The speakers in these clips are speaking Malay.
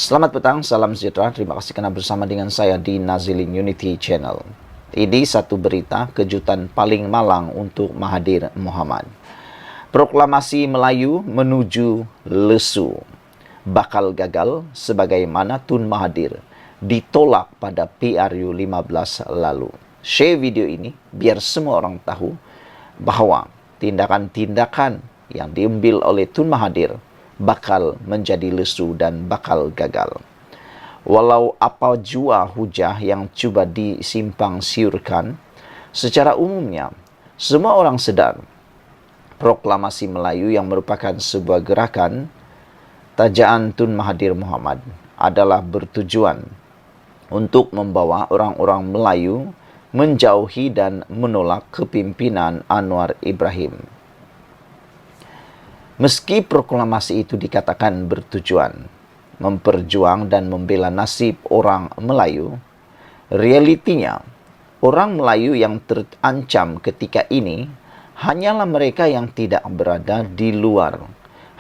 Selamat petang, salam sejahtera. Terima kasih karena bersama dengan saya di Nazilin Unity Channel. Ini satu berita kejutan paling malang untuk Mahathir Mohamad. Proklamasi Melayu menuju lesu. Bakal gagal sebagaimana Tun Mahathir ditolak pada PRU 15 lalu. Share video ini biar semua orang tahu bahawa tindakan-tindakan yang diambil oleh Tun Mahathir bakal menjadi lesu dan bakal gagal. Walau apa jua hujah yang cuba disimpang siurkan, secara umumnya semua orang sedar proklamasi Melayu yang merupakan sebuah gerakan tajaan Tun Mahathir Mohamad adalah bertujuan untuk membawa orang-orang Melayu menjauhi dan menolak kepimpinan Anwar Ibrahim. Meski proklamasi itu dikatakan bertujuan memperjuang dan membela nasib orang Melayu, realitinya orang Melayu yang terancam ketika ini hanyalah mereka yang tidak berada di luar.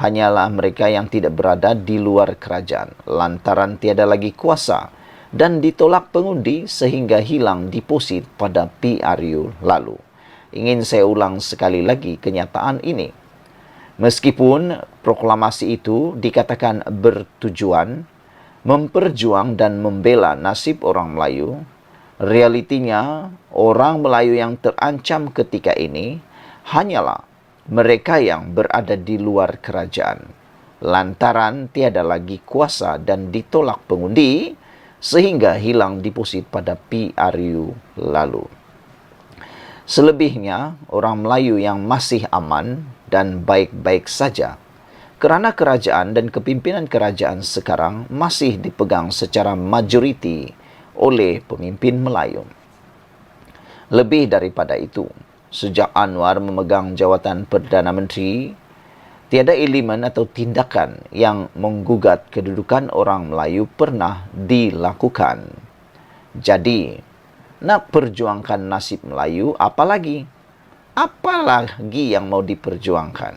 Hanyalah mereka yang tidak berada di luar kerajaan lantaran tiada lagi kuasa dan ditolak pengundi sehingga hilang deposit pada PRU lalu. Ingin saya ulang sekali lagi kenyataan ini. Meskipun proklamasi itu dikatakan bertujuan memperjuang dan membela nasib orang Melayu, realitinya orang Melayu yang terancam ketika ini hanyalah mereka yang berada di luar kerajaan lantaran tiada lagi kuasa dan ditolak pengundi sehingga hilang deposit pada PRU lalu. Selebihnya, orang Melayu yang masih aman dan baik-baik saja kerana kerajaan dan kepimpinan kerajaan sekarang masih dipegang secara majoriti oleh pemimpin Melayu. Lebih daripada itu, sejak Anwar memegang jawatan Perdana Menteri, tiada elemen atau tindakan yang menggugat kedudukan orang Melayu pernah dilakukan. Jadi, nak perjuangkan nasib Melayu apa lagi? Apa lagi yang mau diperjuangkan?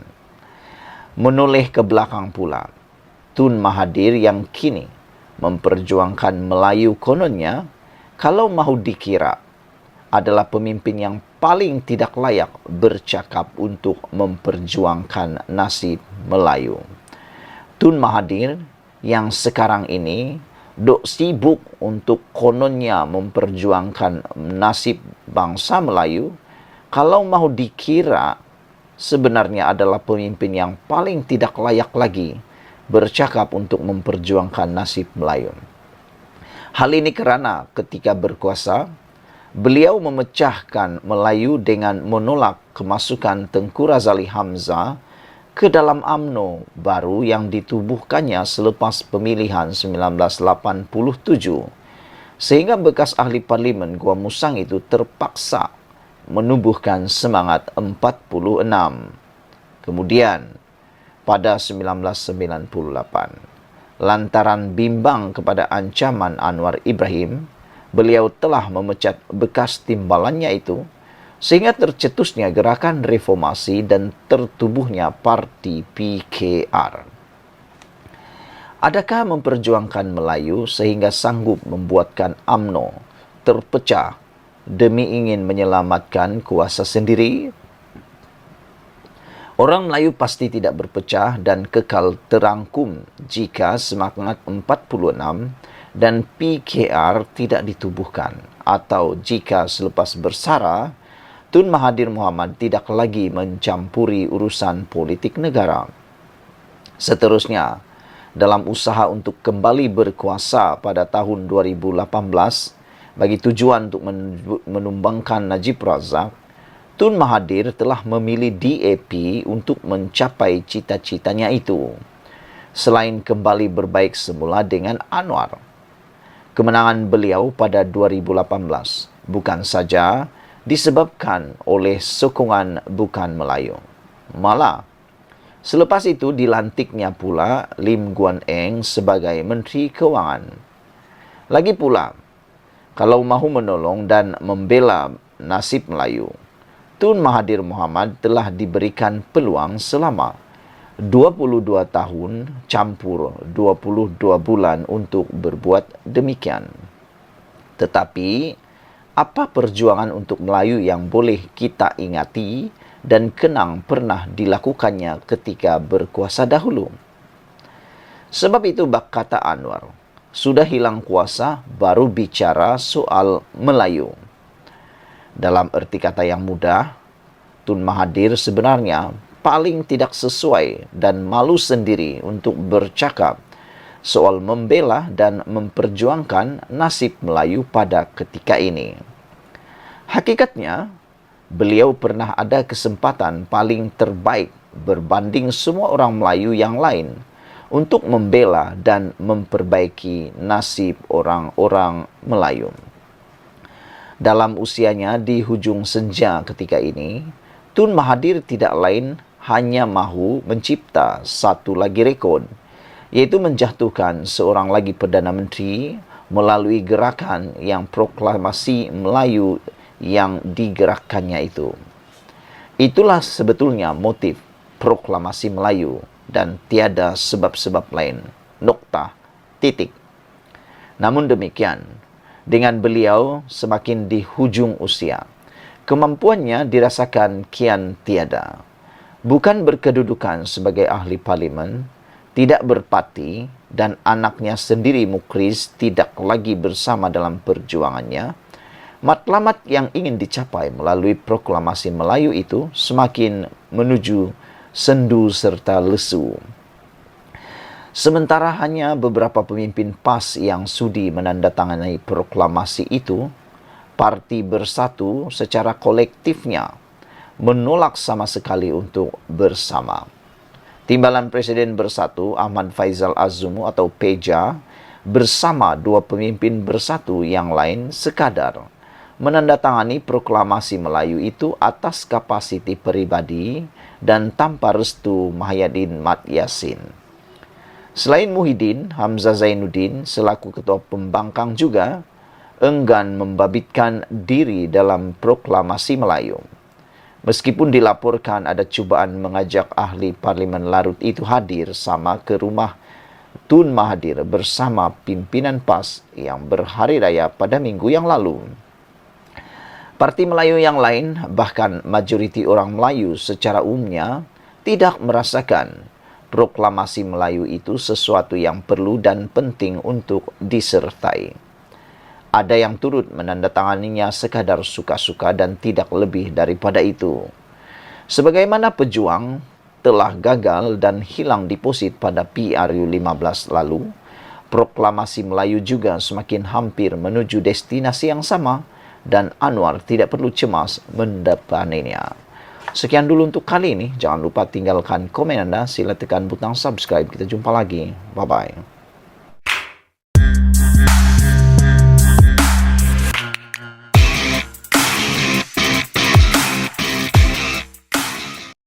Menoleh ke belakang pula, Tun Mahathir yang kini memperjuangkan Melayu kononnya, kalau mahu dikira adalah pemimpin yang paling tidak layak bercakap untuk memperjuangkan nasib Melayu. Tun Mahathir yang sekarang ini dok sibuk untuk kononnya memperjuangkan nasib bangsa Melayu, kalau mahu dikira sebenarnya adalah pemimpin yang paling tidak layak lagi bercakap untuk memperjuangkan nasib Melayu. Hal ini kerana ketika berkuasa, beliau memecahkan Melayu dengan menolak kemasukan Tengku Razali Hamzah ke dalam UMNO baru yang ditubuhkannya selepas pemilihan 1987. Sehingga bekas ahli parlimen Gua Musang itu terpaksa menubuhkan semangat 46. Kemudian, pada 1998, lantaran bimbang kepada ancaman Anwar Ibrahim, beliau telah memecat bekas timbalannya itu, sehingga tercetusnya gerakan reformasi dan tertubuhnya parti PKR. Adakah memperjuangkan Melayu sehingga sanggup membuatkan UMNO terpecah demi ingin menyelamatkan kuasa sendiri? Orang Melayu pasti tidak berpecah dan kekal terangkum jika semangat 46 dan PKR tidak ditubuhkan, atau jika selepas bersara, Tun Mahathir Mohamad tidak lagi mencampuri urusan politik negara. Seterusnya, dalam usaha untuk kembali berkuasa pada tahun 2018, bagi tujuan untuk menumbangkan Najib Razak, Tun Mahathir telah memilih DAP untuk mencapai cita-citanya itu, selain kembali berbaik semula dengan Anwar. Kemenangan beliau pada 2018 bukan saja disebabkan oleh sokongan bukan Melayu. Malah, selepas itu dilantiknya pula Lim Guan Eng sebagai Menteri Keuangan. Lagi pula, kalau mahu menolong dan membela nasib Melayu, Tun Mahathir Mohamad telah diberikan peluang selama 22 tahun campur 22 bulan untuk berbuat demikian. Tetapi, apa perjuangan untuk Melayu yang boleh kita ingati dan kenang pernah dilakukannya ketika berkuasa dahulu? Sebab itu kata Anwar, sudah hilang kuasa baru bicara soal Melayu. Dalam erti kata yang mudah, Tun Mahathir sebenarnya paling tidak sesuai dan malu sendiri untuk bercakap soal membela dan memperjuangkan nasib Melayu pada ketika ini. Hakikatnya, beliau pernah ada kesempatan paling terbaik berbanding semua orang Melayu yang lain untuk membela dan memperbaiki nasib orang-orang Melayu. Dalam usianya di hujung senja ketika ini, Tun Mahathir tidak lain hanya mahu mencipta satu lagi rekod, yaitu menjatuhkan seorang lagi Perdana Menteri melalui gerakan yang proklamasi Melayu yang digerakkannya itu. Itulah sebetulnya motif proklamasi Melayu dan tiada sebab-sebab lain. Nokta, titik. Namun demikian, dengan beliau semakin di hujung usia, kemampuannya dirasakan kian tiada. Bukan berkedudukan sebagai ahli parlimen, tidak berparti, dan anaknya sendiri Mukhriz tidak lagi bersama dalam perjuangannya, matlamat yang ingin dicapai melalui proklamasi Melayu itu semakin menuju sendu serta lesu. Sementara hanya beberapa pemimpin PAS yang sudi menandatangani proklamasi itu, Parti Bersatu secara kolektifnya menolak sama sekali untuk bersama. Timbalan Presiden Bersatu Ahmad Faizal Azumu atau PEJA bersama dua pemimpin Bersatu yang lain sekadar menandatangani proklamasi Melayu itu atas kapasiti pribadi dan tanpa restu Mahyadin Mat Yassin. Selain Muhyiddin, Hamzah Zainuddin selaku ketua pembangkang juga enggan membabitkan diri dalam proklamasi Melayu. Meskipun dilaporkan ada cubaan mengajak ahli parlimen Larut itu hadir sama ke rumah Tun Mahathir bersama pimpinan PAS yang berhari raya pada minggu yang lalu. Parti Melayu yang lain, bahkan majoriti orang Melayu secara umumnya, tidak merasakan proklamasi Melayu itu sesuatu yang perlu dan penting untuk disertai. Ada yang turut menandatanganinya sekadar suka-suka dan tidak lebih daripada itu. Sebagaimana pejuang telah gagal dan hilang deposit pada PRU 15 lalu, proklamasi Melayu juga semakin hampir menuju destinasi yang sama dan Anwar tidak perlu cemas mendapatinya. Sekian dulu untuk kali ini. Jangan lupa tinggalkan komen Anda, sila tekan butang subscribe. Kita jumpa lagi. Bye-bye.